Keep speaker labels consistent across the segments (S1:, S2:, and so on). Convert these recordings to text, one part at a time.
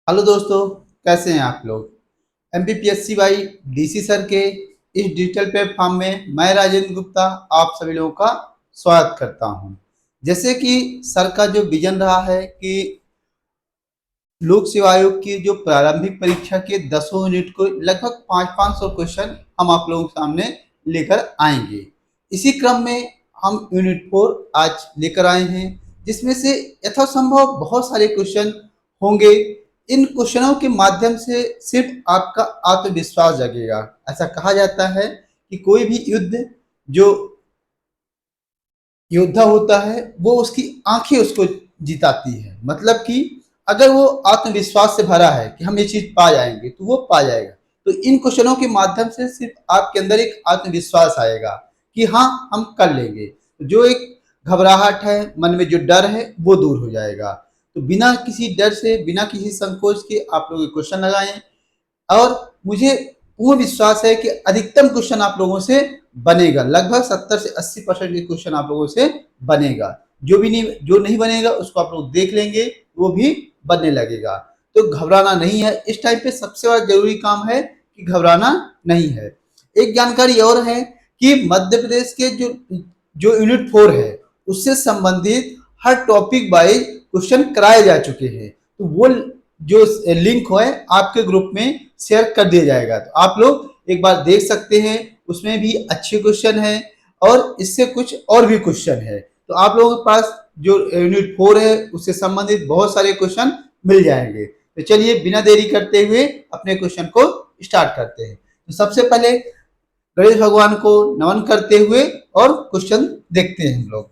S1: Hello दोस्तों, कैसे हैं आप लोग। एमपीपीएससी बाई डीसी सर के इस डिजिटल प्लेटफॉर्म में मैं राजेंद्र गुप्ता आप सभी लोगों का स्वागत करता हूं। जैसे कि सर का जो विजन रहा है कि लोक सेवा आयोग की जो प्रारंभिक परीक्षा के 10 यूनिट को लगभग 500 क्वेश्चन हम आप लोगों के सामने लेकर आएंगे। इसी क्रम में हम यूनिट 4 आज लेकर आए हैं, जिसमें से यथासंभव बहुत सारे क्वेश्चन होंगे। इन क्वेश्चनों के माध्यम से सिर्फ आपका आत्मविश्वास जगेगा। ऐसा कहा जाता है कि कोई भी युद्ध जो योद्धा होता है वो उसकी आंखें उसको जिताती है। मतलब कि अगर वो आत्मविश्वास से भरा है कि हम ये चीज पा जाएंगे तो वो पा जाएगा। तो इन क्वेश्चनों के माध्यम से सिर्फ आपके अंदर एक आत्मविश्वास आएगा कि हाँ, हम कर लेंगे। जो एक घबराहट है, मन में जो डर है, वो दूर हो जाएगा। तो बिना किसी डर से, बिना किसी संकोच के आप लोग क्वेश्चन लगाएं और मुझे पूर्ण विश्वास है कि अधिकतम क्वेश्चन आप लोगों से बनेगा। लगभग 70 से 80% के क्वेश्चन आप लोगों से बनेगा। जो नहीं बनेगा उसको आप लोग देख लेंगे, वो भी बनने लगेगा। तो घबराना नहीं है। इस टाइम पे सबसे बड़ा जरूरी काम है कि घबराना नहीं है। एक जानकारी और है कि मध्य प्रदेश के जो जो यूनिट 4 है उससे संबंधित हर टॉपिक वाइज क्वेश्चन कराए जा चुके हैं। तो वो जो लिंक है आपके ग्रुप में शेयर कर दिया जाएगा। तो आप लोग एक बार देख सकते हैं, उसमें भी अच्छे क्वेश्चन है और इससे कुछ और भी क्वेश्चन है। तो आप लोगों के पास जो यूनिट 4 है उससे संबंधित बहुत सारे क्वेश्चन मिल जाएंगे। तो चलिए बिना देरी करते हुए अपने क्वेश्चन को स्टार्ट करते हैं। तो सबसे पहले गणेश भगवान को नमन करते हुए और क्वेश्चन देखते हैं हम लोग।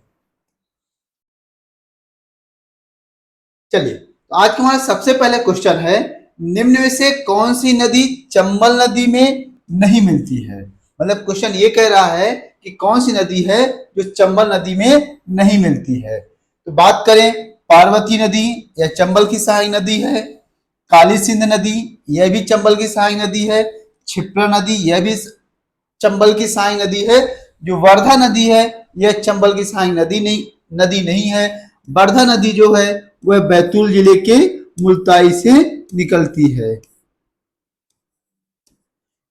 S1: चलिए, तो आज का हमारा सबसे पहले क्वेश्चन है, निम्न में से कौन सी नदी चंबल नदी में नहीं मिलती है। मतलब क्वेश्चन ये कह रहा है कि कौन सी नदी है जो चंबल नदी में नहीं मिलती है। तो बात करें, पार्वती नदी यह चंबल की सहायक नदी है। काली सिंध नदी यह भी चंबल की सहायक नदी है। क्षिप्रा नदी यह भी चंबल की सहायक नदी है। जो वर्धा नदी है यह चंबल की सहायक नदी नहीं है। वर्धा नदी जो है वह बैतूल जिले के मुल्ताई से निकलती है।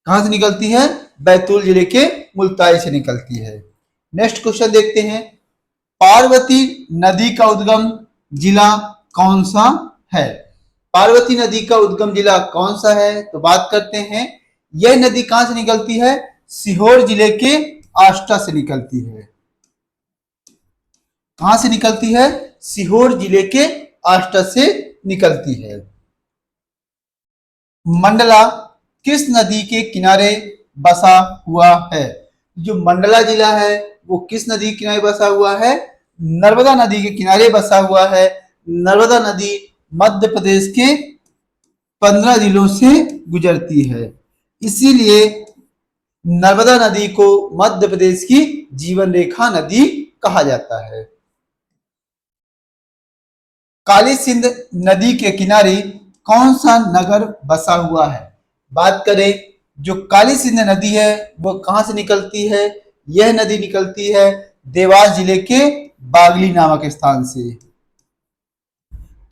S1: कहां से निकलती है? बैतूल जिले के मुल्ताई से निकलती है। नेक्स्ट क्वेश्चन देखते हैं, पार्वती नदी का उद्गम जिला कौन सा है। पार्वती नदी का उद्गम जिला कौन सा है? तो बात करते हैं, यह नदी कहां से निकलती है? सीहोर जिले के आष्टा से निकलती है। कहां से निकलती है? सीहोर जिले के आष्टा से निकलती है। मंडला किस नदी के किनारे बसा हुआ है? जो मंडला जिला है वो किस नदी के किनारे बसा हुआ है? नर्मदा नदी के किनारे बसा हुआ है। नर्मदा नदी मध्य प्रदेश के 15 जिलों से गुजरती है, इसीलिए नर्मदा नदी को मध्य प्रदेश की जीवन रेखा नदी कहा जाता है। काली सिंध नदी के किनारे कौन सा नगर बसा हुआ है? बात करें, जो काली सिंध नदी है वो कहां से निकलती है? यह नदी निकलती है देवास जिले के बागली नामक स्थान से।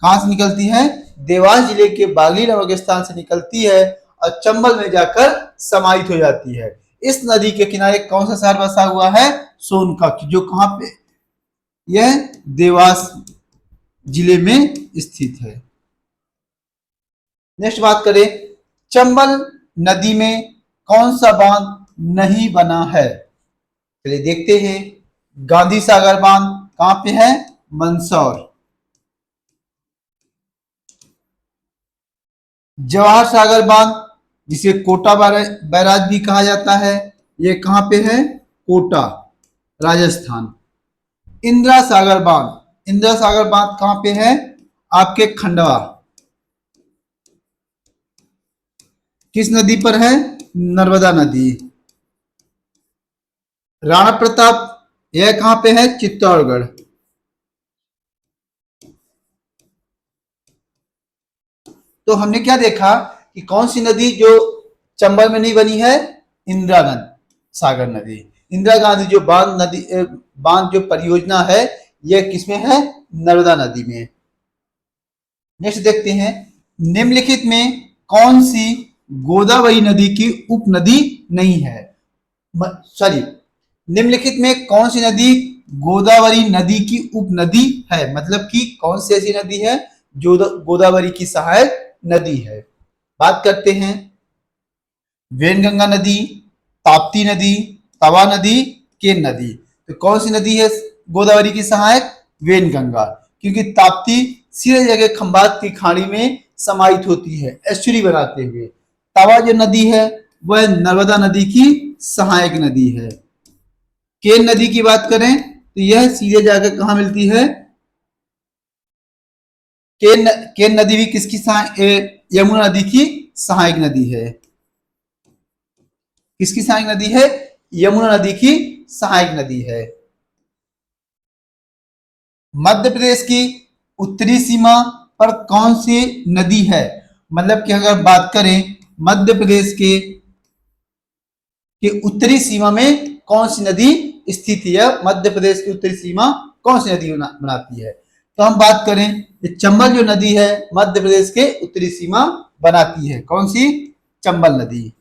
S1: कहां से निकलती है? देवास जिले के बागली नामक स्थान से निकलती है और चंबल में जाकर समाहित हो जाती है। इस नदी के किनारे कौन सा शहर बसा हुआ है? सोनकच्छ, जो कहां पे? यह देवास जिले में स्थित है। नेक्स्ट बात करें, चंबल नदी में कौन सा बांध नहीं बना है? चलिए देखते हैं। गांधी सागर बांध कहां पे है? मंदसौर। जवाहर सागर बांध, जिसे कोटा बैराज भी कहा जाता है, यह कहां पे है? कोटा, राजस्थान। इंदिरा सागर बांध कहां पे है? आपके खंडवा। किस नदी पर है? नर्मदा नदी। राणा प्रताप, यह कहां पे है? चित्तौड़गढ़। तो हमने क्या देखा कि कौन सी नदी जो चंबल में नहीं बनी है? इंदिरा सागर नदी। इंदिरा गांधी जो बांध जो परियोजना है, यह किसमें है? नर्मदा नदी में। नेक्स्ट देखते हैं, निम्नलिखित में कौन सी गोदावरी नदी की उपनदी नहीं है? सॉरी, निम्नलिखित में कौन सी नदी गोदावरी नदी की उपनदी है? मतलब कि कौन सी ऐसी नदी है जो गोदावरी की सहायक नदी है? बात करते हैं वेनगंगा नदी, ताप्ती नदी, तवा नदी, केन नदी। तो कौन सी नदी है गोदावरी की सहायक? वेनगंगा, क्योंकि ताप्ती सीधे जगह खंबात की खाड़ी में समाहित होती है एस्चुरी बनाते हुए। तवा जो नदी है वह नर्मदा नदी की सहायक नदी है। केन नदी की बात करें तो यह सीधे जाकर कहां मिलती है? केन नदी भी किसकी सहायक? यमुना नदी की सहायक नदी है। किसकी सहायक नदी है? यमुना नदी की सहायक नदी है। मध्य प्रदेश की उत्तरी सीमा पर कौन सी नदी है? मतलब कि अगर बात करें मध्य प्रदेश के उत्तरी सीमा में कौन सी नदी स्थित है? मध्य प्रदेश की उत्तरी सीमा कौन सी नदी बनाती है? तो हम बात करें ये चंबल जो नदी है मध्य प्रदेश के उत्तरी सीमा बनाती है। कौन सी? चंबल नदी।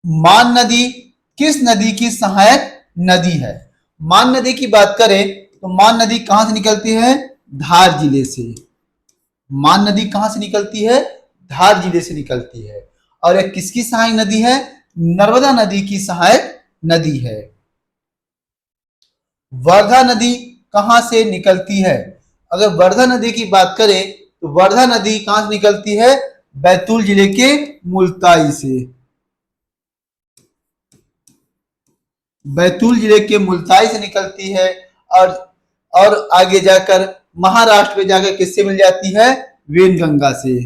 S1: मान नदी किस नदी की सहायक नदी है? मान नदी की बात करें तो मान नदी कहां से निकलती है? धार जिले से। मान नदी कहां से निकलती है? धार जिले से निकलती है। और यह किसकी सहायक नदी है? नर्मदा नदी की सहायक नदी है। वर्धा नदी कहां से निकलती है? अगर वर्धा नदी की बात करें तो वर्धा नदी कहां से निकलती है? बैतूल जिले के मुल्ताई से। बैतूल जिले के मुल्ताई से निकलती है और आगे जाकर महाराष्ट्र में जाकर किससे मिल जाती है? वेनगंगा से।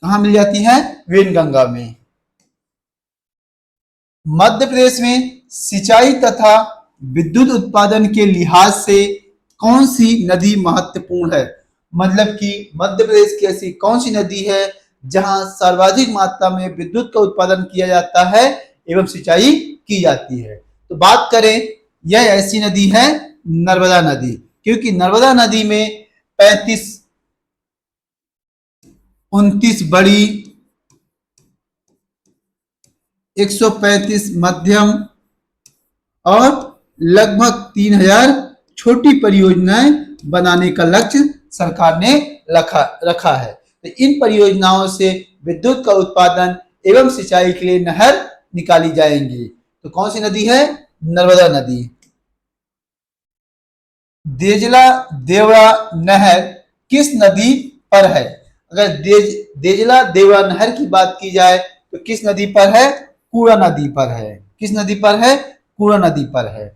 S1: कहां मिल जाती है? वेनगंगा में। मध्य प्रदेश में सिंचाई तथा विद्युत उत्पादन के लिहाज से कौन सी नदी महत्वपूर्ण है? मतलब कि मध्य प्रदेश की ऐसी कौन सी नदी है जहां सर्वाधिक मात्रा में विद्युत का उत्पादन किया जाता है एवं सिंचाई की जाती है? तो बात करें यह ऐसी नदी है नर्मदा नदी, क्योंकि नर्मदा नदी में 35 29 बड़ी, 135 मध्यम और लगभग 3000 छोटी परियोजनाएं बनाने का लक्ष्य सरकार ने रखा है। तो इन परियोजनाओं से विद्युत का उत्पादन एवं सिंचाई के लिए नहर निकाली जाएंगी। तो कौन सी नदी है? नर्मदा नदी। देजला देवड़ा नहर किस नदी पर है? अगर देजला देवड़ा नहर की बात की जाए तो किस नदी पर है? कूड़ा नदी पर है। किस नदी पर है? कूड़ा नदी पर है।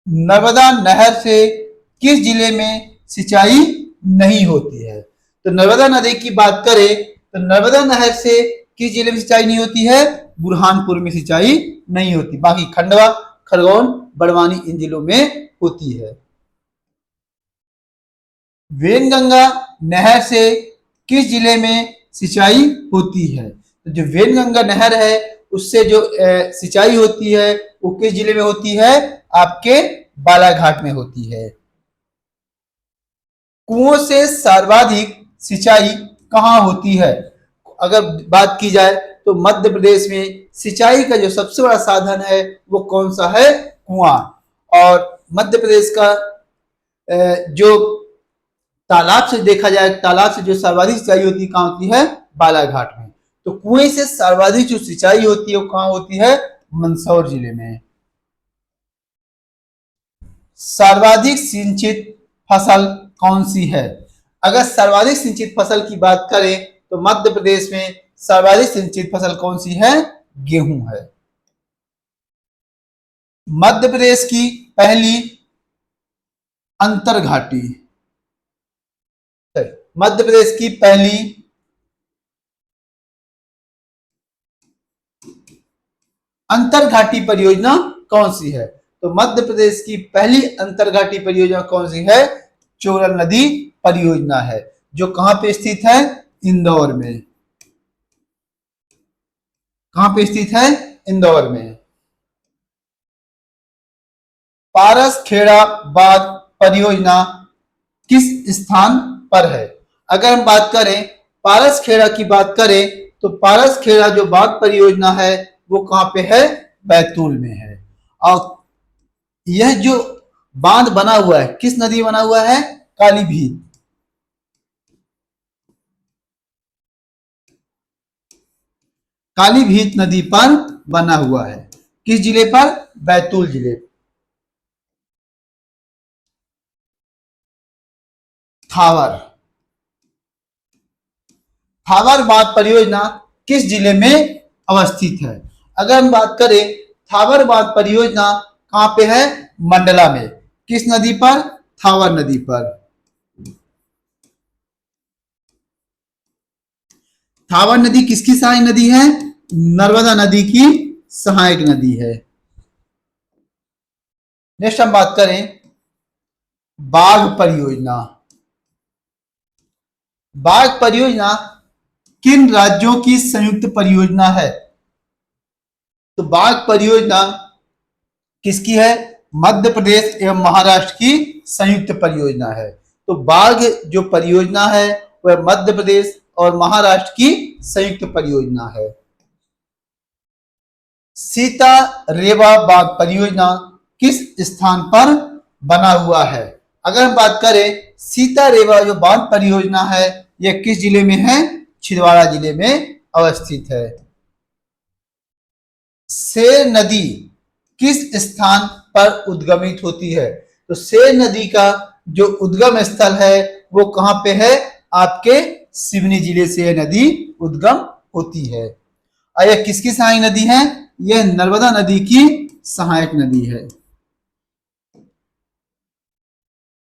S1: नर्मदा नहर से किस जिले में सिंचाई नहीं होती है? तो नर्मदा नदी की बात करें तो नर्मदा नहर से किस जिले में सिंचाई नहीं होती है? बुरहानपुर में सिंचाई नहीं होती, बाकी खंडवा, खरगोन, बड़वानी इन जिलों में होती है। वेनगंगा नहर से किस जिले में सिंचाई होती है? तो जो वेनगंगा नहर है उससे जो सिंचाई होती है वो किस जिले में होती है? आपके बालाघाट में होती है। कुओं से सर्वाधिक सिंचाई कहां होती है? अगर बात की जाए तो मध्य प्रदेश में सिंचाई का जो सबसे बड़ा साधन है वो कौन सा है? कुआं। और मध्य प्रदेश का जो तालाब से देखा जाए, तालाब से जो सर्वाधिक सिंचाई होती है कहां होती है? बालाघाट में। तो कुएं से सर्वाधिक जो सिंचाई होती है वो कहां होती है? मंदसौर जिले में। सर्वाधिक सिंचित फसल कौन सी है? अगर सर्वाधिक सिंचित फसल की बात करें तो मध्य प्रदेश में सर्वाधिक सिंचित फसल कौन सी है? गेहूं है। मध्य प्रदेश की पहली अंतरघाटी, मध्य प्रदेश की पहली अंतरघाटी परियोजना कौन सी है? तो मध्य प्रदेश की पहली अंतरघाटी परियोजना कौन सी है? चोरल नदी परियोजना है, जो कहां पे स्थित है? इंदौर में। कहां पे स्थित है? इंदौर में। पारस खेड़ा बांध परियोजना किस स्थान पर है? अगर हम बात करें पारस खेड़ा की बात करें तो पारस खेड़ा जो बांध परियोजना है वो कहां पे है? बैतूल में है। और यह जो बांध बना हुआ है किस नदी बना हुआ है? काली भीत। काली भीत नदी पर बना हुआ है। किस जिले पर? बैतूल जिले। थावर। थावर बांध परियोजना किस जिले में अवस्थित है? अगर हम बात करें थावर बांध परियोजना कहां पे है? मंडला में। किस नदी पर? थावर नदी पर। थावर नदी किसकी सहायक नदी है? नर्मदा नदी की सहायक नदी है। नेक्स्ट हम बात करें बाघ परियोजना। बाघ परियोजना किन राज्यों की संयुक्त परियोजना है? तो बाघ परियोजना किसकी है? मध्य प्रदेश एवं महाराष्ट्र की संयुक्त परियोजना है। तो बाघ जो परियोजना है वह मध्य प्रदेश और महाराष्ट्र की संयुक्त परियोजना है। सीता रेवा बांध परियोजना किस स्थान पर बना हुआ है? अगर हम बात करें सीता रेवा जो बांध परियोजना है यह किस जिले में है? छिंदवाड़ा जिले में अवस्थित है। सेर नदी किस स्थान पर उद्गमित होती है? तो सेर नदी का जो उद्गम स्थल है वो कहां पे है? आपके सिवनी जिले से यह नदी उद्गम होती है। और यह किसकी सहायक नदी है? यह नर्मदा नदी की सहायक नदी है।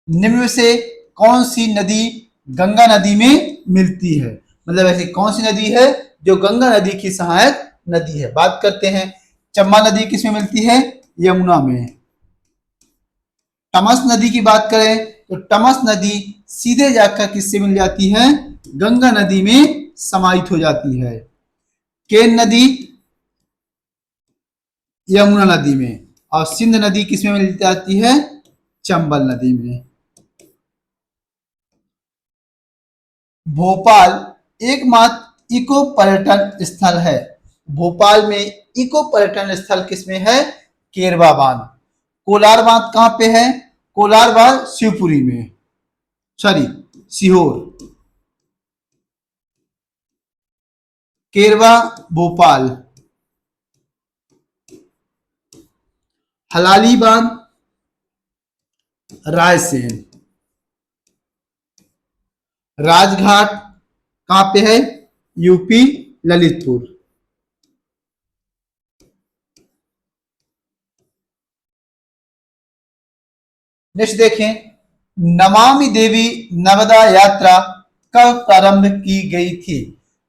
S1: निम्न में से कौन सी नदी गंगा नदी में मिलती है? मतलब ऐसी कौन सी नदी है जो गंगा नदी की सहायक नदी है? बात करते हैं चंबा नदी किसमें मिलती है? यमुना में। तमस नदी की बात करें तो तमस नदी सीधे जाकर किससे मिल जाती है? गंगा नदी में समाहित हो जाती है। केन नदी यमुना नदी में। और सिंध नदी किसमें मिल जाती है? चंबल नदी में। भोपाल एकमात्र इको पर्यटन स्थल है। भोपाल में इको पर्यटन स्थल किसमें है? केरवा बांध। कोलार बांध कहां पे है? कोलार बांध शिवपुरी में, सॉरी सीहोर। केरवा भोपाल। हलाली बांध रायसेन। राजघाट कहां पे है? यूपी ललितपुर। नेक्स्ट देखें नमामि देवी नर्मदा यात्रा कब प्रारंभ की गई थी?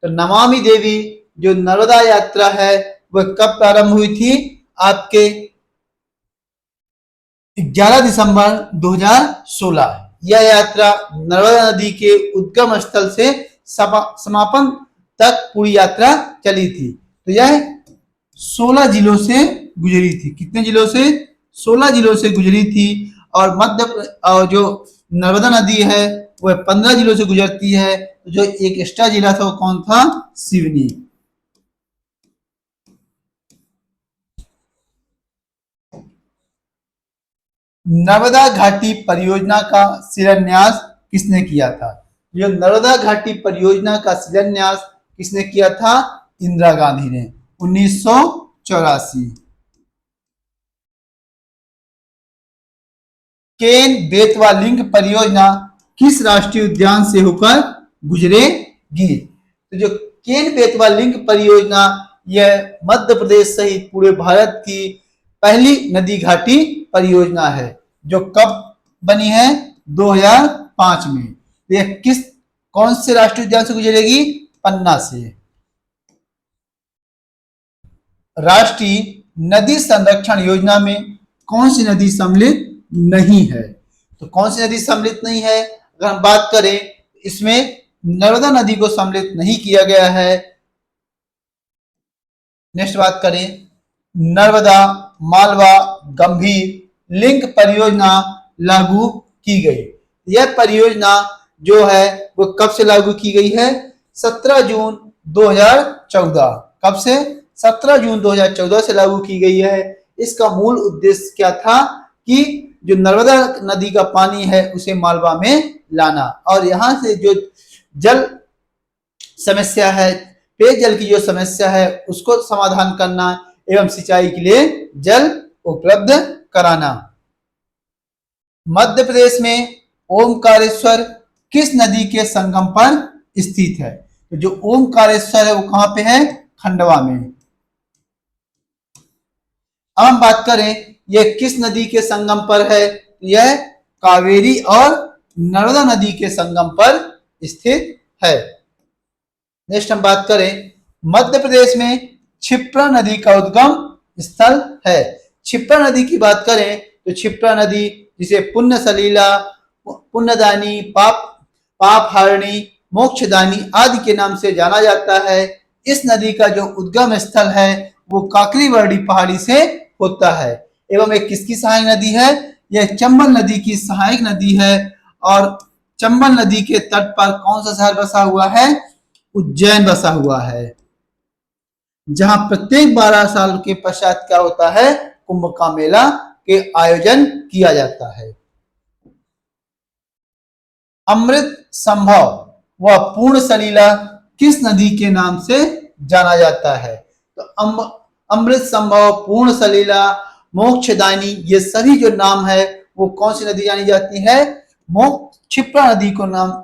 S1: तो नमामि देवी जो नर्मदा यात्रा है वह कब प्रारंभ हुई थी? आपके 11 दिसंबर 2016। यह यात्रा नर्मदा नदी के उद्गम स्थल से समापन तक पूरी यात्रा चली थी। तो यह 16 जिलों से गुजरी थी। कितने जिलों से? 16 जिलों से गुजरी थी। और और जो नर्मदा नदी है वह 15 जिलों से गुजरती है। जो एक एक्स्ट्रा जिला था वो कौन था? सिवनी। नर्मदा घाटी परियोजना का शिलान्यास किसने किया था? जो नर्मदा घाटी परियोजना का शिलान्यास किसने किया था? इंदिरा गांधी ने 1984। केन बेतवा लिंक परियोजना किस राष्ट्रीय उद्यान से होकर गुजरेगी? तो जो केन बेतवा लिंक परियोजना यह मध्य प्रदेश सहित पूरे भारत की पहली नदी घाटी परियोजना है जो कब बनी है? 2005 में। यह किस कौन से राष्ट्रीय उद्यान से गुजरेगी? पन्ना से। राष्ट्रीय नदी संरक्षण योजना में कौन सी नदी सम्मिलित नहीं है? तो कौन सी नदी सम्मिलित नहीं है? अगर हम बात करें इसमें नर्मदा नदी को सम्मिलित नहीं किया गया है। नेक्स्ट बात करें नर्मदा, मालवा, गंभीर, लिंक परियोजना लागू की गई। यह परियोजना जो है वो कब से लागू की गई है? 17 जून 2014। कब से? 17 जून 2014 से लागू की गई है। इसका मूल उद्देश्य क्या था कि जो नर्मदा नदी का पानी है उसे मालवा में लाना और यहां से जो जल समस्या है, पेयजल की जो समस्या है उसको समाधान करना एवं सिंचाई के लिए जल उपलब्ध कराना। मध्य प्रदेश में ओमकारेश्वर किस नदी के संगम पर स्थित है? तो जो ओमकारेश्वर है वो कहां पे है? खंडवा में। अब हम बात करें यह किस नदी के संगम पर है? यह कावेरी और नर्मदा नदी के संगम पर स्थित है। नेक्स्ट हम बात करें मध्य प्रदेश में क्षिप्रा नदी का उद्गम स्थल है। क्षिप्रा नदी की बात करें तो क्षिप्रा नदी जिसे पुण्य सलीला, पुण्यदानी, पाप हारिणी, मोक्षदानी आदि के नाम से जाना जाता है। इस नदी का जो उद्गम स्थल है वो काकरीवर्डी पहाड़ी से होता है एवं एक किसकी सहायक नदी है? यह चंबल नदी की सहायक नदी है। और चंबल नदी के तट पर कौन सा शहर बसा हुआ है? उज्जैन बसा हुआ है, जहां प्रत्येक 12 साल के पश्चात क्या होता है? कुंभ का मेला के आयोजन किया जाता है। अमृत संभव व पूर्ण सलीला किस नदी के नाम से जाना जाता है? तो अमृत संभव, पूर्ण सलीला, मोक्षदानी ये सभी जो नाम है वो कौन सी नदी जानी जाती है? क्षिप्रा नदी को नाम,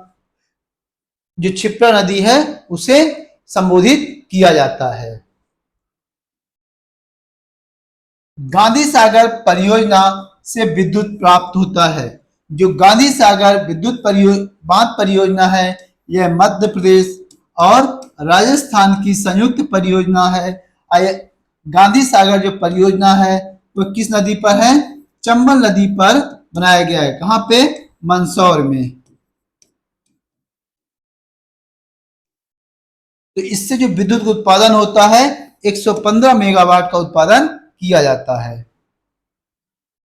S1: जो क्षिप्रा नदी है उसे संबोधित किया जाता है। गांधी सागर परियोजना से विद्युत प्राप्त होता है। जो गांधी सागर विद्युत बांध परियोजना है यह मध्य प्रदेश और राजस्थान की संयुक्त परियोजना है। गांधी सागर जो परियोजना है वो किस नदी पर है? चंबल नदी पर बनाया गया है। कहां पे? मंदसौर में। तो इससे जो विद्युत उत्पादन होता है 115 मेगावाट का उत्पादन किया जाता है।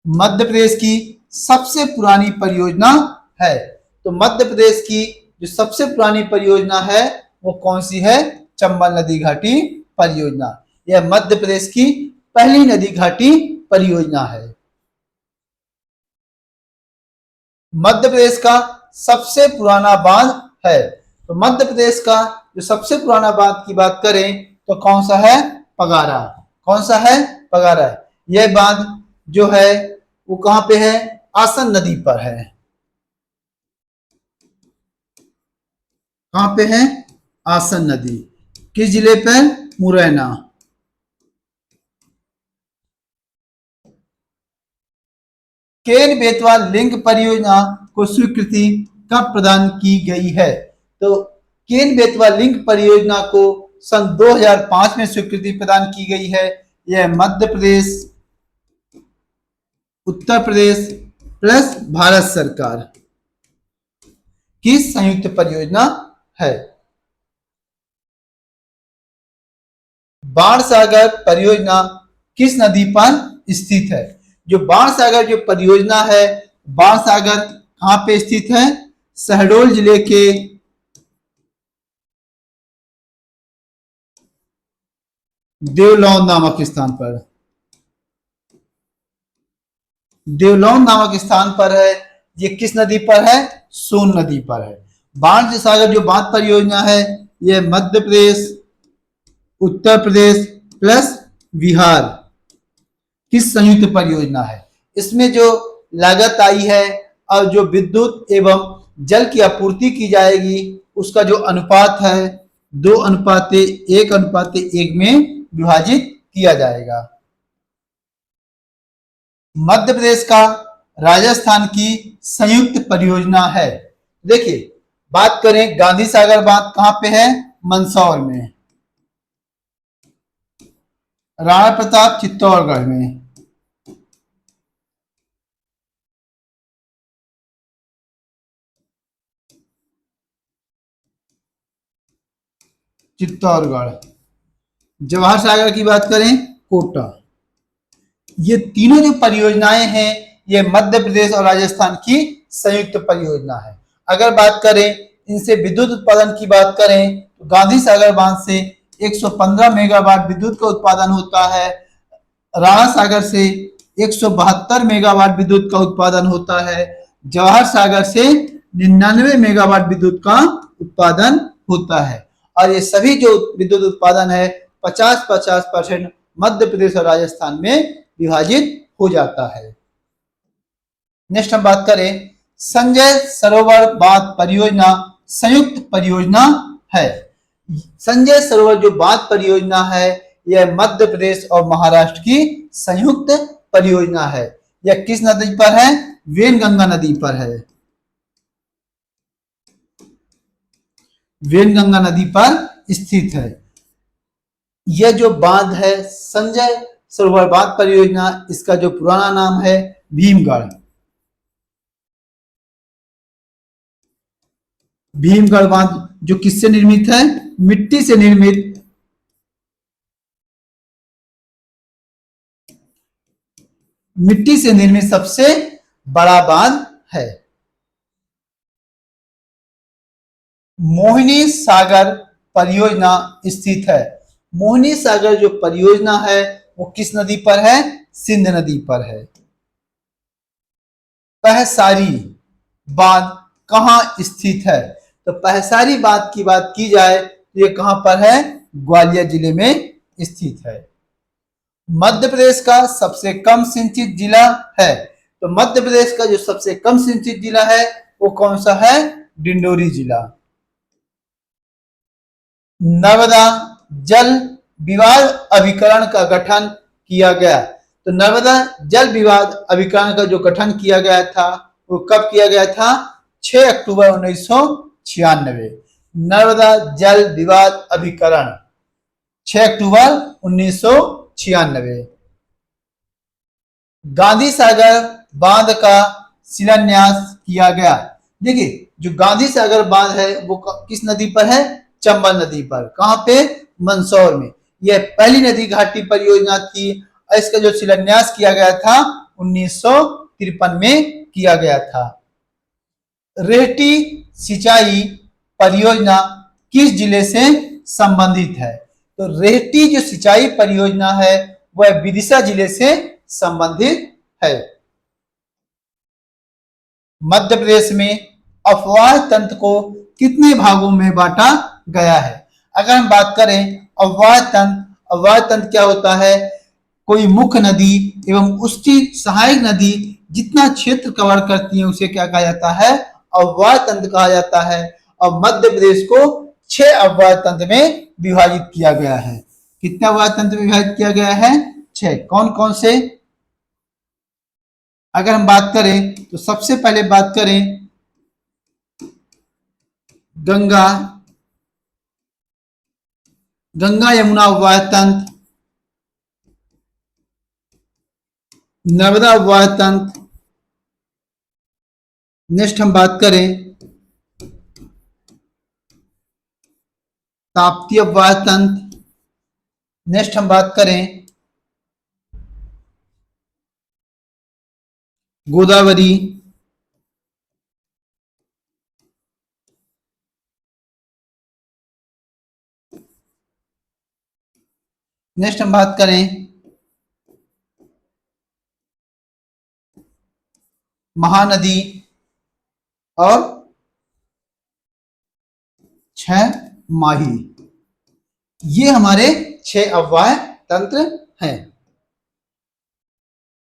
S1: मध्य प्रदेश की सबसे पुरानी परियोजना है। तो मध्य प्रदेश की जो सबसे पुरानी परियोजना है वो कौन सी है? चंबल नदी घाटी परियोजना। यह मध्य प्रदेश की पहली नदी घाटी परियोजना है। मध्य प्रदेश का सबसे पुराना बांध है। तो मध्य प्रदेश का जो सबसे पुराना बांध की बात करें तो कौन सा है? पगारा। कौन सा है? पगारा। यह बांध जो है वो कहां पे है? आसन नदी पर है। कहां पे है? आसन नदी। किस जिले पर? मुरैना। केन बेतवा लिंक परियोजना को स्वीकृति कब प्रदान की गई है? तो केन बेतवा लिंक परियोजना को सन 2005 में स्वीकृति प्रदान की गई है। यह मध्य प्रदेश, उत्तर प्रदेश प्लस भारत सरकार की संयुक्त परियोजना है। बाण सागर परियोजना किस नदी पर स्थित है? जो बाण सागर जो परियोजना है, बाण सागर कहां पे स्थित है? शहडोल जिले के देवलौन नामक स्थान पर। देवलौन नामक स्थान पर है। ये किस नदी पर है? सोन नदी पर है। बाण सागर जो बांध परियोजना है यह मध्य प्रदेश, उत्तर प्रदेश प्लस बिहार की संयुक्त परियोजना है। इसमें जो लागत आई है और जो विद्युत एवं जल की आपूर्ति की जाएगी उसका जो अनुपात है 2:1:1 में विभाजित किया जाएगा। मध्य प्रदेश का राजस्थान की संयुक्त परियोजना है। देखिए बात करें गांधी सागर बांध कहां पे है? मंदसौर में। राणा प्रताप चित्तौड़गढ़ में। चित्तौड़गढ़। जवाहर सागर की बात करें कोटा। ये तीनों जो परियोजनाएं हैं ये मध्य प्रदेश और राजस्थान की संयुक्त परियोजना है। अगर बात करें इनसे विद्युत उत्पादन की बात करें तो गांधी सागर बांध से 115 मेगावाट विद्युत का उत्पादन होता है। राणा सागर से 172 मेगावाट विद्युत का उत्पादन होता है। जवाहर सागर से 99 मेगावाट विद्युत का उत्पादन होता है। और ये सभी जो विद्युत उत्पादन है 50-50% मध्य प्रदेश और राजस्थान में विभाजित हो जाता है। नेक्स्ट हम बात करें संजय सरोवर बांध परियोजना संयुक्त परियोजना है। संजय सरोवर जो बांध परियोजना है यह मध्य प्रदेश और महाराष्ट्र की संयुक्त परियोजना है। यह किस नदी पर है? वेनगंगा नदी पर है। वेनगंगा नदी पर स्थित है। यह जो बांध है संजय सरोवर बांध परियोजना, इसका जो पुराना नाम है भीमगढ़। भीमगढ़ बांध जो किससे निर्मित है? मिट्टी से निर्मित सबसे बड़ा बांध है। मोहिनी सागर परियोजना स्थित है। मोहिनी सागर जो परियोजना है वो किस नदी पर है? सिंध नदी पर है। पहसारी बांध कहाँ स्थित है? तो पहसारी बांध की बात की जाए तो ये कहां पर है? ग्वालियर जिले में स्थित है। मध्य प्रदेश का सबसे कम सिंचित जिला है। तो मध्य प्रदेश का जो सबसे कम सिंचित जिला है वो कौन सा है? डिंडोरी जिला। नर्मदा जल विवाद अभिकरण का गठन किया गया। तो नर्मदा जल विवाद अभिकरण का जो गठन किया गया था वो कब किया गया था? 6 अक्टूबर 1996। नर्मदा जल विवाद अभिकरण 6 अक्टूबर 1996। गांधी सागर बांध का शिलान्यास किया गया। देखिए जो गांधी सागर बांध है वो किस नदी पर है? चंबल नदी पर। कहां पे? मंदसौर में। यह पहली नदी घाटी परियोजना थी और इसका जो शिलान्यास किया गया था 1953 में किया गया था। रेहटी सिंचाई परियोजना किस जिले से संबंधित है? तो रेहटी जो सिंचाई परियोजना है वह विदिशा जिले से संबंधित है। मध्य प्रदेश में अफवाह तंत्र को कितने भागों में बांटा गया है? अगर हम बात करें अफवाह तंत्र क्या होता है? कोई मुख्य नदी एवं उसकी सहायक नदी जितना क्षेत्र कवर करती है उसे क्या कहा जाता है? अफवाह तंत्र कहा जाता है। और मध्य प्रदेश को 6 अफवाह तंत्र में विभाजित किया गया है। कितने अफवाह तंत्र में विभाजित किया गया है? 6। कौन कौन से? अगर हम बात करें तो सबसे पहले बात करें गंगा यमुना अफवाह तंत्र, नर्मदा अफवाह तंत्र। नेक्स्ट हम बात करें ताप्ती अफवाह तंत्र। नेक्स्ट हम बात करें गोदावरी। नेक्स्ट हम बात करें महानदी और 6 माही। ये हमारे 6 अफवाह तंत्र हैं।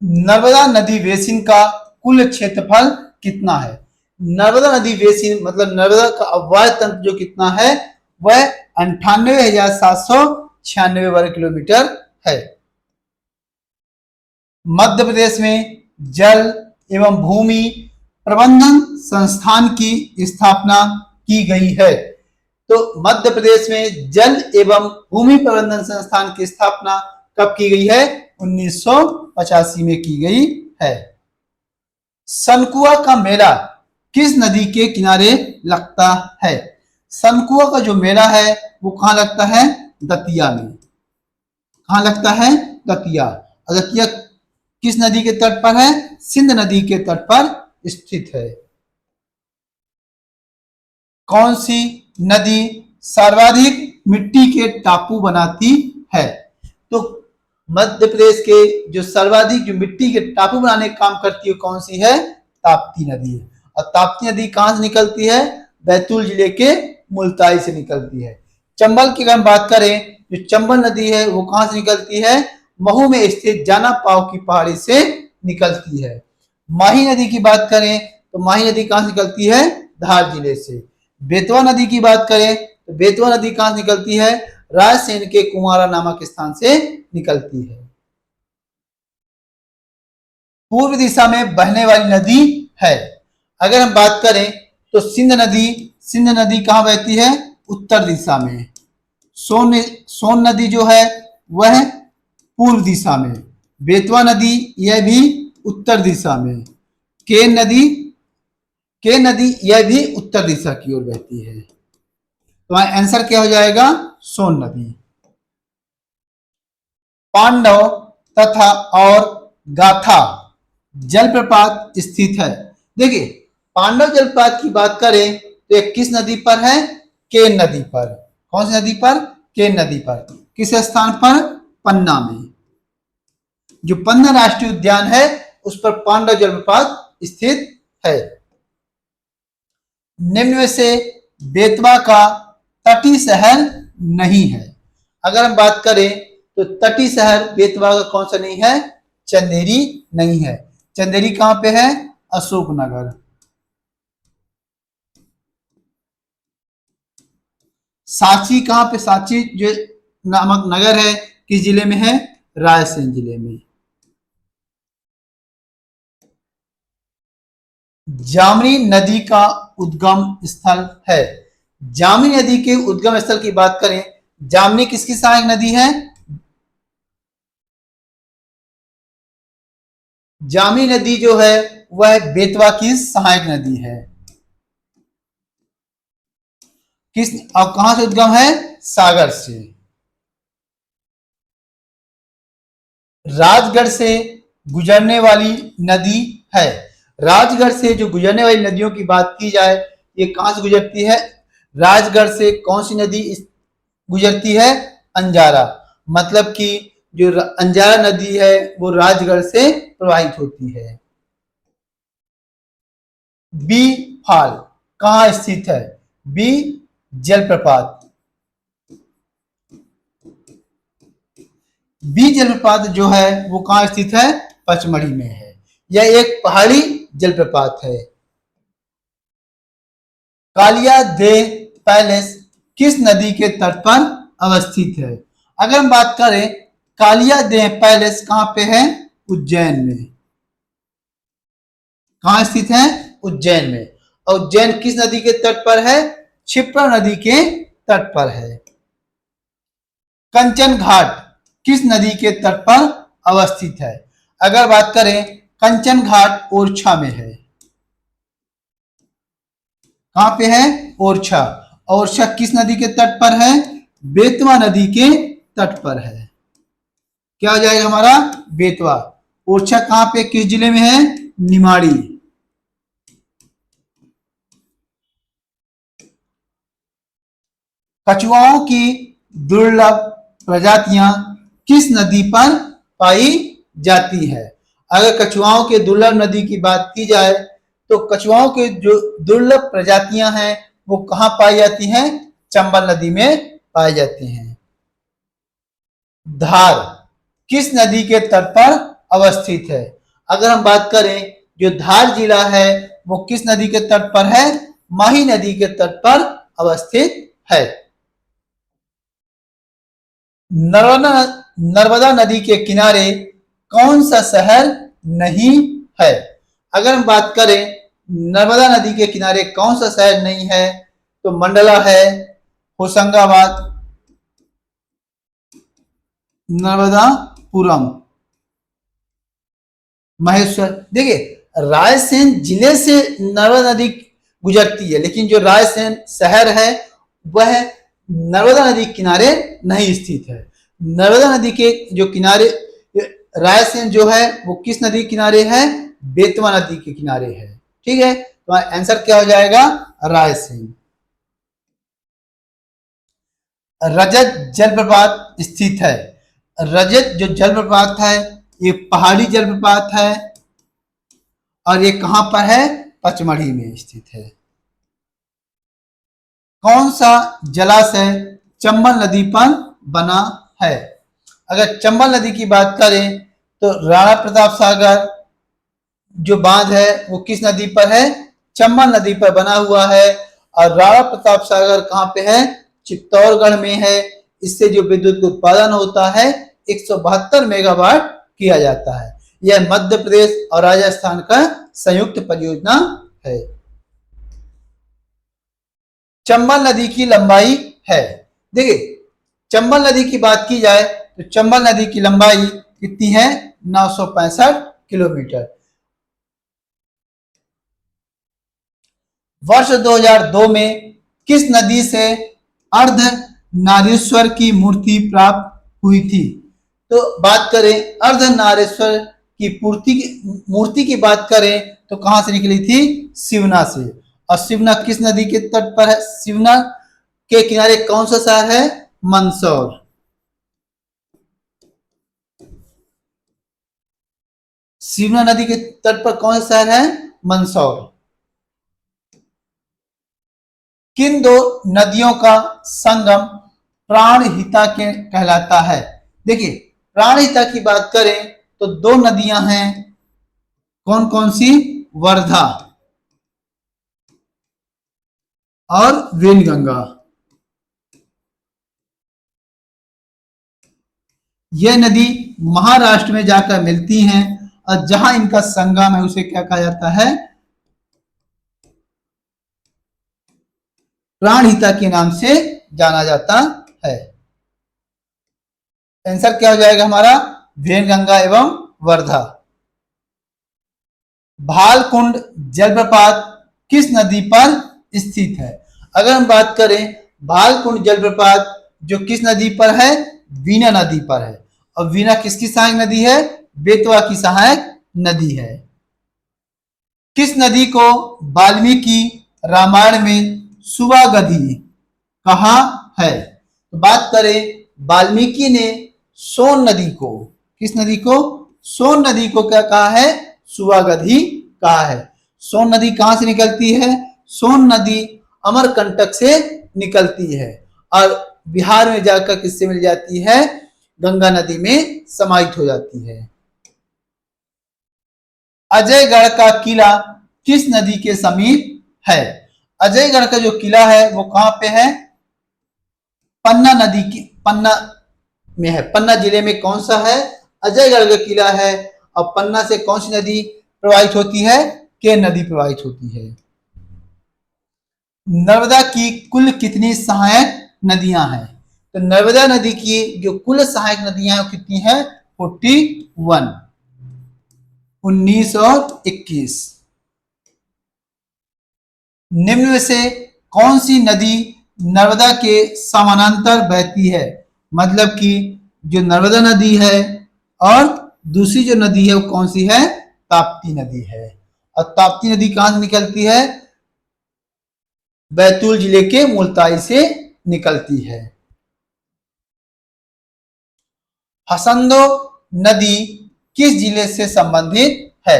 S1: नर्मदा नदी बेसिन का कुल क्षेत्रफल कितना है? नर्मदा नदी बेसिन मतलब नर्मदा का अफवाह तंत्र जो कितना है वह 98,796 वर्ग किलोमीटर है। मध्य प्रदेश में जल एवं भूमि प्रबंधन संस्थान की स्थापना की गई है। तो मध्य प्रदेश में जल एवं भूमि प्रबंधन संस्थान की स्थापना कब की गई है? 1985 में की गई है। सनकुआ का मेला किस नदी के किनारे लगता है? सनकुआ का जो मेला है वो कहां लगता है? दतिया में। कहां लगता है? दतिया। दतिया किस नदी के तट पर है? सिंध नदी के तट पर स्थित है। कौन सी नदी सर्वाधिक मिट्टी के टापू बनाती है? तो मध्य प्रदेश के जो सर्वाधिक जो मिट्टी के टापू बनाने का काम करती है कौन सी है? ताप्ती नदी है। और ताप्ती नदी कहां से निकलती है? बैतूल जिले के मुल्ताई से निकलती है। चंबल की अगर हम बात करें, जो चंबल नदी है वो कहां से निकलती है? महू में स्थित जाना पाव की पहाड़ी से निकलती है। माही नदी की बात करें तो माही नदी कहां से निकलती है? धार जिले से। बेतवा नदी की बात करें तो बेतवा नदी कहां से निकलती है? रायसेन के कुमारा नामक स्थान से निकलती है। पूर्व दिशा में बहने वाली नदी है। अगर हम बात करें तो सिंध नदी कहां बहती है? उत्तर दिशा में। सोन नदी जो है वह पूर्व दिशा में। बेतवा नदी यह भी उत्तर दिशा में। केन नदी यह भी उत्तर दिशा की ओर बहती है। तो आंसर क्या हो जाएगा? सोन नदी। पांडव तथा और गाथा जलप्रपात स्थित है। देखिए, पांडव जलप्रपात की बात करें तो यह किस नदी पर है? केन नदी पर। कौन सी नदी पर? केन नदी पर। किस स्थान पर? पन्ना में। जो पन्ना राष्ट्रीय उद्यान है उस पर पांडव जलप्रपात स्थित है। निम्न में से बेतवा का तटीय शहर नहीं है। अगर हम बात करें तो तटीय शहर बेतवा का कौन सा नहीं है? चंदेरी नहीं है। चंदेरी कहां पे है? अशोकनगर। सांची कहां पे? सांची जो नामक नगर है किस जिले में है? रायसेन जिले में। जामनी नदी का उद्गम स्थल है। जामनी नदी के उद्गम स्थल की बात करें, जामनी किसकी सहायक नदी है? जामनी नदी जो है वह बेतवा की सहायक नदी है। किस और कहां से उद्गम है? सागर से। राजगढ़ से गुजरने वाली नदी है। राजगढ़ से जो गुजरने वाली नदियों की बात की जाए, ये कहां से गुजरती है? राजगढ़ से कौन सी नदी गुजरती है? अंजारा। मतलब कि जो अंजारा नदी है वो राजगढ़ से प्रवाहित होती है। बी फाल कहां स्थित है? बी जलप्रपात। बी जलप्रपात जो है वो कहां स्थित है? पचमढ़ी में है। यह एक पहाड़ी जलप्रपात है। कालिया देह पैलेस किस नदी के तट पर अवस्थित है? अगर हम बात करें कालिया देह पैलेस कहां पे है? उज्जैन में। कहां स्थित है? उज्जैन में। और उज्जैन किस नदी के तट पर है? क्षिप्रा नदी के तट पर है। कंचन घाट किस नदी के तट पर अवस्थित है? अगर बात करें कंचन घाट ओरछा में है। कहां पे है? ओरछा। ओरछा किस नदी के तट पर है? बेतवा नदी के तट पर है। क्या हो जाएगा हमारा? बेतवा। ओरछा कहां पे किस जिले में है? निमाड़ी। कछुआओं की दुर्लभ प्रजातियां किस नदी पर पाई जाती है? अगर कछुआओं के दुर्लभ नदी की बात की जाए तो कछुआओं के जो दुर्लभ प्रजातियां हैं वो कहां पाई जाती हैं? चंबल नदी में पाई जाती हैं। धार किस नदी के तट पर अवस्थित है? अगर हम बात करें जो धार जिला है वो किस नदी के तट पर है? माही नदी के तट पर अवस्थित है। नर्मदा नदी के किनारे कौन सा शहर नहीं है? अगर हम बात करें नर्मदा नदी के किनारे कौन सा शहर नहीं है तो मंडला है, होशंगाबाद, नर्मदापुरम, महेश्वर। देखिए, रायसेन जिले से नर्मदा नदी गुजरती है लेकिन जो रायसेन शहर है वह नर्मदा नदी किनारे नहीं स्थित है। नर्मदा नदी के जो किनारे रायसेन जो है वो किस नदी के किनारे है? बेतवा नदी के किनारे है। ठीक है, तो आंसर क्या हो जाएगा? रायसेन। रजत जलप्रपात स्थित है। रजत जो जलप्रपात है ये पहाड़ी जलप्रपात है और ये कहां पर है? पचमढ़ी में स्थित है। कौन सा जलाशय चंबल नदी पर बना है? अगर चंबल नदी की बात करें तो राणा प्रताप सागर जो बांध है वो किस नदी पर है? चंबल नदी पर बना हुआ है। और राणा प्रताप सागर कहाँ पे है? चित्तौड़गढ़ में है। इससे जो विद्युत का उत्पादन होता है 172 मेगावाट किया जाता है। यह मध्य प्रदेश और राजस्थान का संयुक्त परियोजना है। चंबल नदी की लंबाई है, देखिए चंबल नदी की बात की जाए तो चंबल नदी की लंबाई कितनी है? 965 किलोमीटर। वर्ष 2002 में किस नदी से अर्ध नारीश्वर की मूर्ति प्राप्त हुई थी? तो बात करें अर्ध नारीश्वर की मूर्ति की बात करें तो कहां से निकली थी? शिवना से। और शिवना किस नदी के तट पर है? शिवना के किनारे कौन सा शहर है? मंदसौर। शिवना नदी के तट पर कौन सा शहर है? मंदसौर। किन दो नदियों का संगम प्राणहिता के कहलाता है? देखिए प्राणहिता की बात करें तो दो नदियां हैं, कौन कौन सी? वर्धा और वेनगंगा। यह नदी महाराष्ट्र में जाकर मिलती हैं और जहां इनका संगम है उसे क्या कहा जाता है? प्राणहिता के नाम से जाना जाता है। आंसर क्या हो जाएगा हमारा? वेनगंगा एवं वर्धा। भालकुंड जलप्रपात किस नदी पर स्थित है? अगर हम बात करें भालकुंड जलप्रपात जो किस नदी पर है? वीना नदी पर है। और वीना किसकी सहायक नदी है? बेतवा की सहायक नदी है। किस नदी को वाल्मीकि रामायण में सुवागधी कहा है? तो बात करें वाल्मीकि ने सोन नदी को, किस नदी को? सोन नदी को क्या कहा है? सुवागधी कहा है। सोन नदी कहां से निकलती है? सोन नदी अमरकंटक से निकलती है और बिहार में जाकर किससे मिल जाती है? गंगा नदी में समाहित हो जाती है। अजयगढ़ का किला किस नदी के समीप है? अजयगढ़ का जो किला है वो कहां पे है? पन्ना नदी की, पन्ना में है। पन्ना जिले में कौन सा है? अजयगढ़ का किला है। और पन्ना से कौन सी नदी प्रवाहित होती है? केन नदी प्रवाहित होती है। नर्मदा की कुल कितनी सहायक नदियां हैं? तो नर्मदा नदी की जो कुल सहायक नदियां हैं वो कितनी है? 41, 19 और 21। निम्न में से कौन सी नदी नर्मदा के समानांतर बहती है? मतलब कि जो नर्मदा नदी है और दूसरी जो नदी है वो कौन सी है? ताप्ती नदी है। और ताप्ती नदी कहां से निकलती है? बैतूल जिले के मुल्ताई से निकलती है। हसंदो नदी किस जिले से संबंधित है?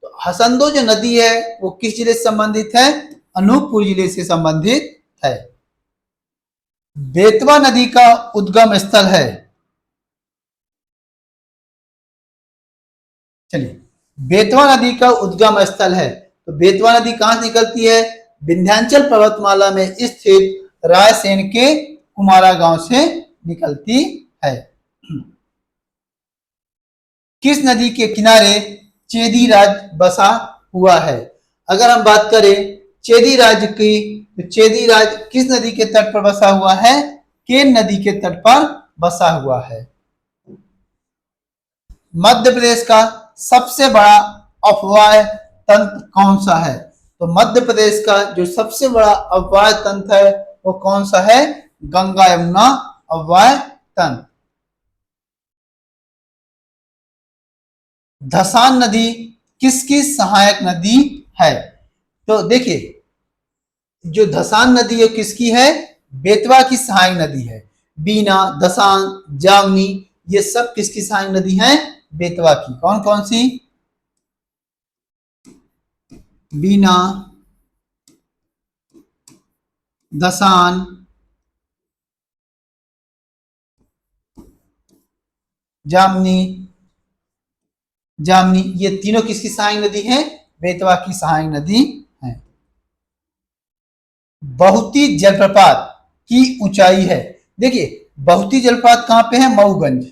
S1: तो हसंदो जो नदी है वो किस जिले से संबंधित है? अनूपपुर जिले से संबंधित है। बेतवा नदी का उद्गम स्थल है, चलिए बेतवा नदी का उद्गम स्थल है तो बेतवा नदी कहां से निकलती है? विंध्याचल पर्वतमाला में स्थित रायसेन के कुमारा गांव से निकलती है। किस नदी के किनारे चेदी राज्य बसा हुआ है? अगर हम बात करें चेदी राज्य की तो चेदी राज्य किस नदी के तट पर बसा हुआ है? केन नदी के तट पर बसा हुआ है। मध्य प्रदेश का सबसे बड़ा अफवाह तंत्र कौन सा है? तो मध्य प्रदेश का जो सबसे बड़ा अफवाह तंत्र है वो कौन सा है? गंगा यमुना अफवाह तंत्र। धसान नदी किसकी सहायक नदी है? तो देखिए, जो धसान नदी है किसकी है? बेतवा की सहायक नदी है। बीना, धसान, जामनी, ये सब किसकी सहायक नदी है? बेतवा की। कौन कौन सी? बीना, धसान, जामनी, जामनी, ये तीनों किसकी सहायक नदी है? बेतवा की सहायक नदी है। बहुती जलप्रपात की ऊंचाई है। देखिए, बहुती जलप्रपात कहां पे है? मऊगंज।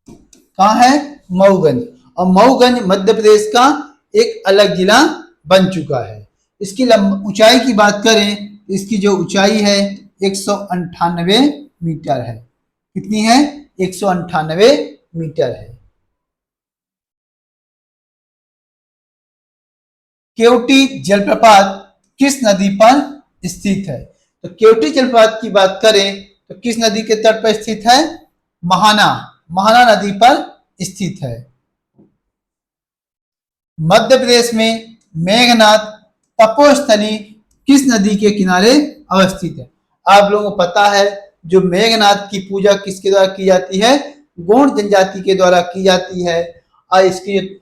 S1: कहां है? मऊगंज। और मऊगंज मध्य प्रदेश का एक अलग जिला बन चुका है। इसकी ऊंचाई की बात करें, इसकी जो ऊंचाई है 198 मीटर है। कितनी है? 198 मीटर है। केवटी जलप्रपात किस नदी पर स्थित है? तो केवटी जलप्रपात की बात करें तो किस नदी के तट पर स्थित है? महाना, महाना नदी पर स्थित है। मध्य प्रदेश में मेघनाथ तपोस्थली किस नदी के किनारे अवस्थित है? आप लोगों को पता है, जो मेघनाथ की पूजा किसके द्वारा की जाती है? गोंड जनजाति के द्वारा की जाती है। और इसकी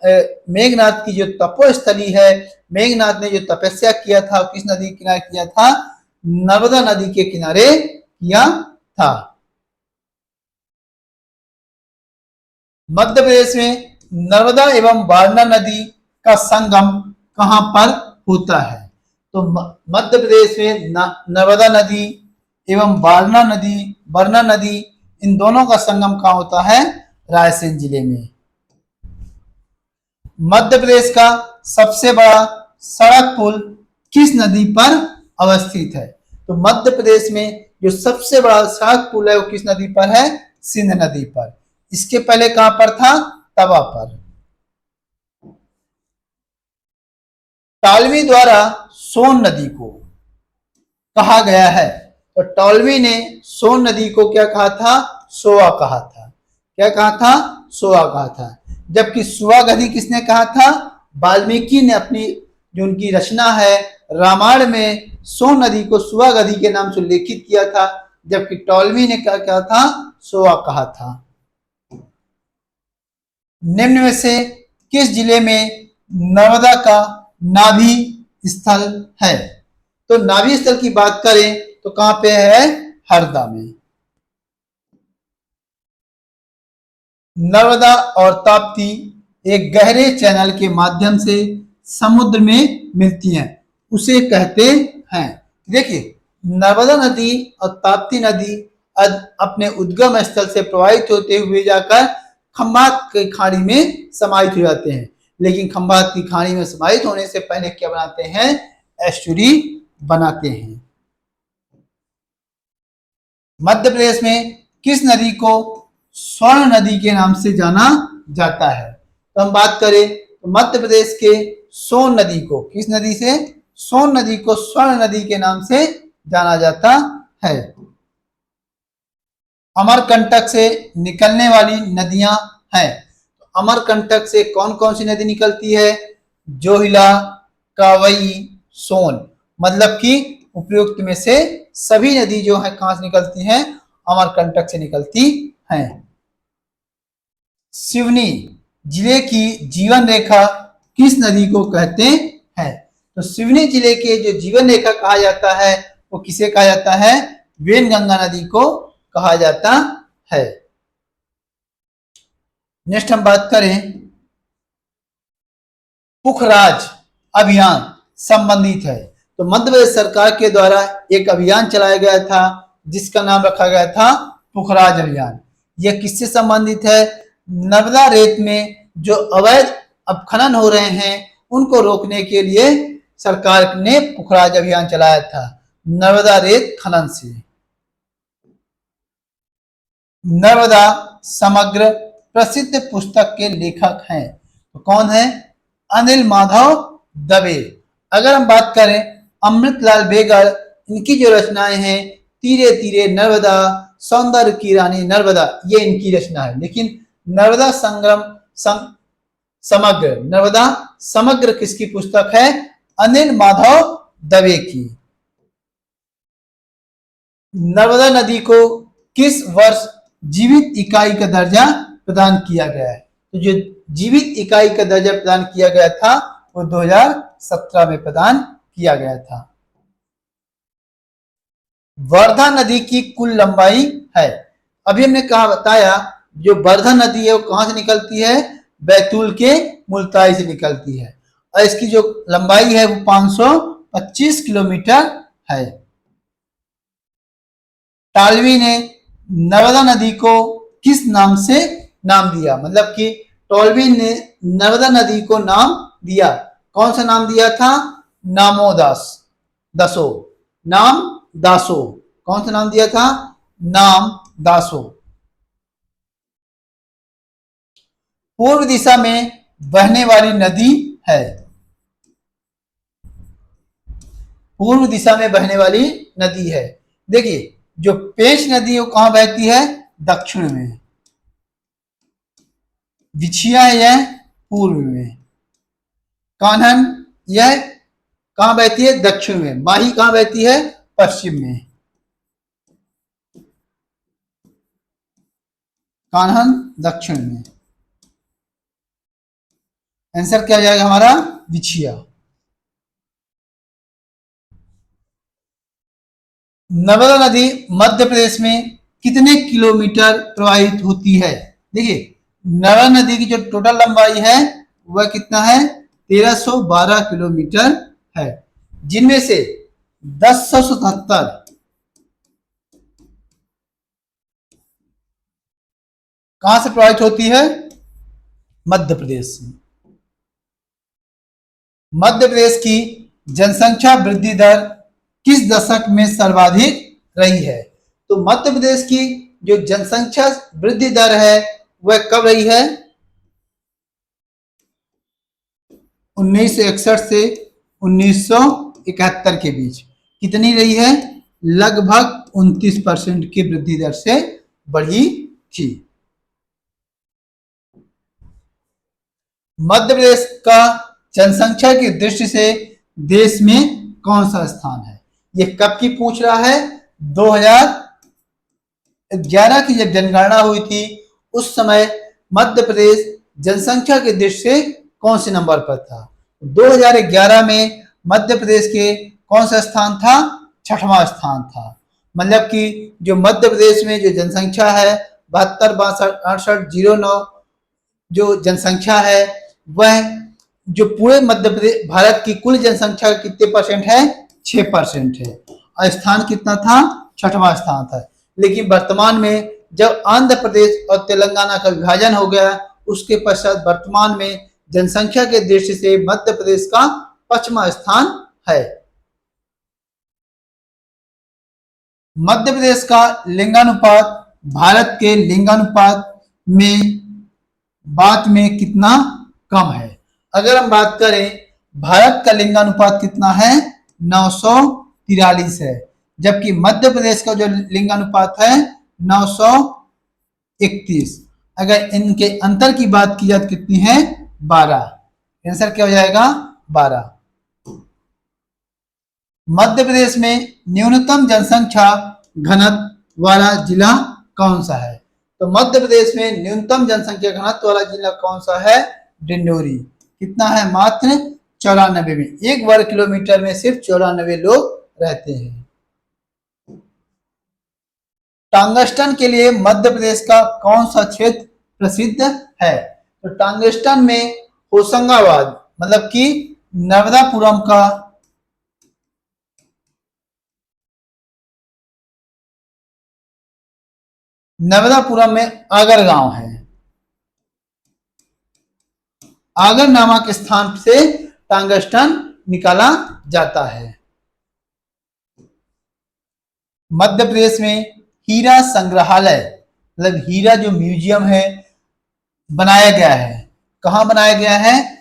S1: मेघनाथ की जो तपोस्थली है, मेघनाथ ने जो तपस्या किया था किस नदी के किनारे किया था? नर्मदा नदी के किनारे किया था। मध्य प्रदेश में नर्मदा एवं वारणा नदी का संगम कहां पर होता है? तो मध्य प्रदेश में नर्मदा नदी एवं वारणा नदी, इन दोनों का संगम कहां होता है? रायसेन जिले में। मध्य प्रदेश का सबसे बड़ा सड़क पुल किस नदी पर अवस्थित है? तो मध्य प्रदेश में जो सबसे बड़ा सड़क पुल है वो किस नदी पर है? सिंध नदी पर। इसके पहले कहां पर था? तवा पर। टॉलमी द्वारा सोन नदी को कहा गया है। तो टॉलमी ने सोन नदी को क्या कहा था? सोआ कहा था। क्या कहा था? सोआ कहा था। जबकि सुआगधी किसने कहा था? वाल्मीकि ने अपनी जो उनकी रचना है रामायण में सोन नदी को सुआगधी के नाम से उल्लेखित किया था, जबकि टॉलमी ने क्या कहा था? सोआ कहा था। निम्न में से किस जिले में नर्मदा का नाभि स्थल है? तो नाभि स्थल की बात करें तो कहां पे है? हरदा में। नर्मदा और ताप्ती एक गहरे चैनल के माध्यम से समुद्र में मिलती हैं, उसे कहते हैं। देखिए, नर्मदा नदी और ताप्ती नदी अपने उद्गम स्थल से प्रवाहित होते हुए जाकर खंभात की खाड़ी में समाहित हो जाते हैं। लेकिन खंभात की खाड़ी में समाहित होने से पहले क्या बनाते हैं? एस्चुरी बनाते हैं। मध्य प्रदेश में किस नदी को स्वर्ण नदी के नाम से जाना जाता है? तो हम बात करें तो मध्य प्रदेश के सोन नदी को किस नदी से? सोन नदी को स्वर्ण नदी के नाम से जाना जाता है। अमरकंटक से निकलने वाली नदियां हैं। तो अमरकंटक से कौन कौन सी नदी निकलती है? जोहिला, कावई, सोन। मतलब कि उपयुक्त में से सभी नदी जो है कहां से निकलती हैं? अमरकंटक से निकलती हैं। सिवनी जिले की जीवन रेखा किस नदी को कहते हैं? तो सिवनी जिले के जो जीवन रेखा कहा जाता है वो किसे कहा जाता है? वेनगंगा नदी को कहा जाता है। नेक्स्ट हम बात करें पुखराज अभियान संबंधित है। तो मध्य प्रदेश सरकार के द्वारा एक अभियान चलाया गया था जिसका नाम रखा गया था पुखराज अभियान। यह किससे संबंधित है? नर्मदा रेत में जो अवैध अपखनन हो रहे हैं उनको रोकने के लिए सरकार ने पुखराज अभियान चलाया था नर्मदा रेत खनन से। नर्मदा समग्र प्रसिद्ध पुस्तक के लेखक हैं। तो कौन है? अनिल माधव दवे। अगर हम बात करें अमृतलाल बेगड़, इनकी जो रचनाएं हैं तीरे तीरे नर्मदा, सौंदर्य की रानी नर्मदा, ये इनकी रचना है। लेकिन नर्मदा समग्र, नर्मदा समग्र किसकी पुस्तक है? अनिल माधव दवे की। नर्मदा नदी को किस वर्ष जीवित इकाई का दर्जा प्रदान किया गया है? तो जो जीवित इकाई का दर्जा प्रदान किया गया था वो 2017 में प्रदान किया गया था। वर्धा नदी की कुल लंबाई है, अभी हमने कहा बताया, जो वर्धा नदी है वो कहां से निकलती है? बैतूल के मुल्ताई से निकलती है और इसकी जो लंबाई है वो 525 किलोमीटर है। टालवी ने नर्मदा नदी को किस नाम से नाम दिया? मतलब कि टॉलवी ने नर्मदा नदी को नाम दिया, कौन सा नाम दिया था? नामोदास दसो, नाम दासो। कौन सा नाम दिया था? नाम दासो। पूर्व दिशा में बहने वाली नदी है, पूर्व दिशा में बहने वाली नदी है। देखिए जो पेंच नदी है वो कहां बहती है? दक्षिण में। बिछिया यह पूर्व में। कान्हन यह कहां बहती है? दक्षिण में। माही कहां बहती है? पश्चिम में। कान्हन दक्षिण में। आंसर क्या जाएगा हमारा? बिछिया। नर्मदा नदी मध्य प्रदेश में कितने किलोमीटर प्रवाहित होती है? देखिए नर्मदा नदी की जो टोटल लंबाई है वह कितना है? 1312 किलोमीटर है, जिनमें से 1077 कहां से प्रवाहित होती है? मध्य प्रदेश से। मध्य प्रदेश की जनसंख्या वृद्धि दर किस दशक में सर्वाधिक रही है? तो मध्य प्रदेश की जो जनसंख्या वृद्धि दर है वह कब रही है? 1961 से 1971 के बीच। कितनी रही है? लगभग 29% की वृद्धि दर से बढ़ी थी। मध्य प्रदेश का जनसंख्या की दृष्टि से देश में कौन सा स्थान है? ये कब की पूछ रहा है? 2011 की जब जनगणना हुई थी उस समय मध्य प्रदेश जनसंख्या की दृष्टि से कौन से नंबर पर था? 2011 में मध्य प्रदेश के कौन सा स्थान था? 6वां स्थान था। मतलब कि जो मध्य प्रदेश में जो जनसंख्या है 72,62,68,09 जो जनसंख्या है वह जो पूरे मध्य प्रदेश भारत की कुल जनसंख्या कितने परसेंट है? 6% है। और स्थान कितना था? 6वां स्थान था। लेकिन वर्तमान में जब आंध्र प्रदेश और तेलंगाना का विभाजन हो गया उसके पश्चात वर्तमान में जनसंख्या के दृष्टि से मध्य प्रदेश का 5वां स्थान है। मध्य प्रदेश का लिंगानुपात भारत के लिंगानुपात में कितना कम है? अगर हम बात करें भारत का लिंगानुपात कितना है? 943 है, जबकि मध्य प्रदेश का जो लिंगानुपात है 931। अगर इनके अंतर की बात की जाए तो कितनी है? 12। आंसर क्या हो जाएगा? 12। मध्य प्रदेश में न्यूनतम जनसंख्या घनत्व वाला जिला कौन सा है? तो मध्य प्रदेश में न्यूनतम जनसंख्या घनत्व वाला जिला कौन सा है? डिंडोरी। कितना है? मात्र 94 में। 1 वर्ग किलोमीटर में सिर्फ 94 लोग रहते हैं। टंगस्टन के लिए मध्य प्रदेश का कौन सा क्षेत्र प्रसिद्ध है? तो टंगस्टन में होशंगाबाद मतलब कि नर्मदापुरम का नर्मदापुरम में आगर गांव है। आगर नामक स्थान से टंगस्टन निकाला जाता है। मध्य प्रदेश में हीरा संग्रहालय मतलब हीरा जो म्यूजियम है बनाया गया है, कहां बनाया गया है?